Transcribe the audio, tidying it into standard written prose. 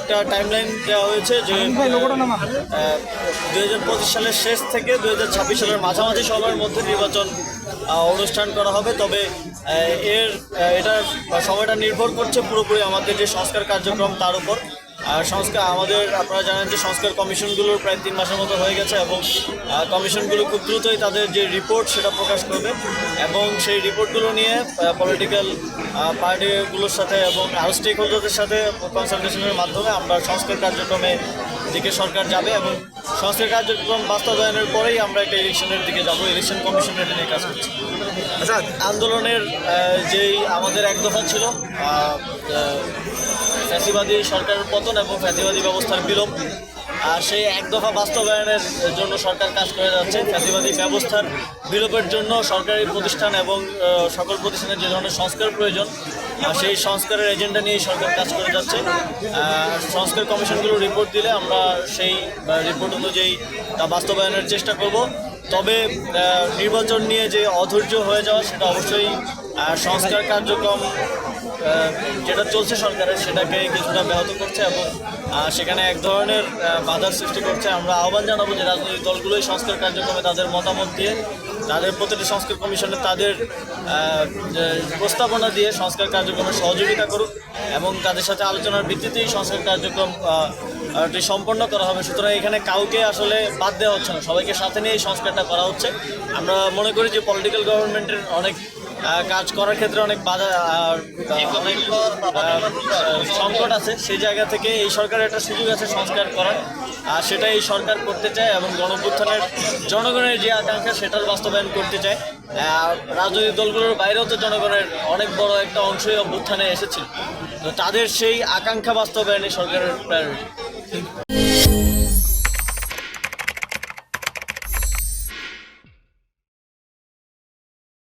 একটা টাইমলাইন দেওয়া হয়েছে যে 2025 সালের শেষ থেকে 2026 সালের মাঝামাঝি সময়ের মধ্যে নির্বাচন অনুষ্ঠান করা হবে। তবে এটার সময়টা নির্ভর করছে পুরোপুরি আমাদের যে সংস্কার কার্যক্রম তার উপর। আর আপনারা জানেন যে সংস্কার কমিশনগুলোর প্রায় 3 মাসের মতো হয়ে গেছে এবং কমিশনগুলো খুব দ্রুতই তাদের যে রিপোর্ট সেটা প্রকাশ করবে এবং সেই রিপোর্টগুলো নিয়ে পলিটিক্যাল পার্টিগুলোর সাথে এবং আরও স্টেক হোল্ডারদের সাথে কনসালটেশনের মাধ্যমে আমরা সংস্কার কার্যক্রমে দিকে সরকার যাবে এবং সংস্কার কার্যক্রম বাস্তবায়নের পরেই আমরা একটা ইলেকশনের দিকে যাব। ইলেকশন কমিশন এটা নিয়ে কাজ করছে। আচ্ছা, আন্দোলনের যেই আমাদের এক দফা ছিল ফ্যাসিবাদী সরকারের পতন এবং ফ্যাসিবাদী ব্যবস্থার বিলোপ, সেই এক দফা বাস্তবায়নের জন্য সরকার কাজ করে যাচ্ছে। ফ্যাসিবাদী ব্যবস্থার বিলোপের জন্য সরকারি প্রতিষ্ঠান এবং সকল প্রতিষ্ঠানের যে ধরনের সংস্কার প্রয়োজন সেই সংস্কারের এজেন্ডা নিয়েই সরকার কাজ করে যাচ্ছে। সংস্কার কমিশনগুলো রিপোর্ট দিলে আমরা সেই রিপোর্ট অনুযায়ী তা বাস্তবায়নের চেষ্টা করব। তবে নির্বাচন নিয়ে যে অধৈর্য হয়ে যাওয়া সেটা অবশ্যই সংস্কার কার্যক্রম যেটা চলছে সরকারের সেটাকে কিছুটা ব্যাহত করছে এবং সেখানে এক ধরনের বাধার সৃষ্টি করছে। আমরা আহ্বান জানাবো যে রাজনৈতিক দলগুলোই সংস্কার কার্যক্রমে তাদের মতামত দিয়ে তাদের প্রতিটি সংস্কার কমিশনে তাদের প্রস্তাবনা দিয়ে সংস্কার কার্যক্রমে সহযোগিতা করুক এবং তাদের সাথে আলোচনার ভিত্তিতেই সংস্কার কার্যক্রম সম্পন্ন করা হবে। সুতরাং এখানে কাউকে আসলে বাদ দেওয়া হচ্ছে না, সবাইকে সাথে নিয়ে এই সংস্কারটা করা হচ্ছে। আমরা মনে করি যে পলিটিক্যাল গভর্নমেন্টের অনেক কাজ করার ক্ষেত্রে অনেক বাধা অনেক সংকট আছে, সেই জায়গা থেকে এই সরকারের একটা সুযোগ আছে সংস্কার করার, আর সেটা এই সরকার করতে চায় এবং গণঅভ্যুত্থানের জনগণের যে আকাঙ্ক্ষা সেটার বাস্তবায়ন করতে চায়। রাজনৈতিক দলগুলোর বাইরেও তো জনগণের অনেক বড় একটা অংশই অভ্যুত্থানে এসেছিল, তো তাদের সেই আকাঙ্ক্ষা বাস্তবায়নে সরকারের প্রায়োরিটি।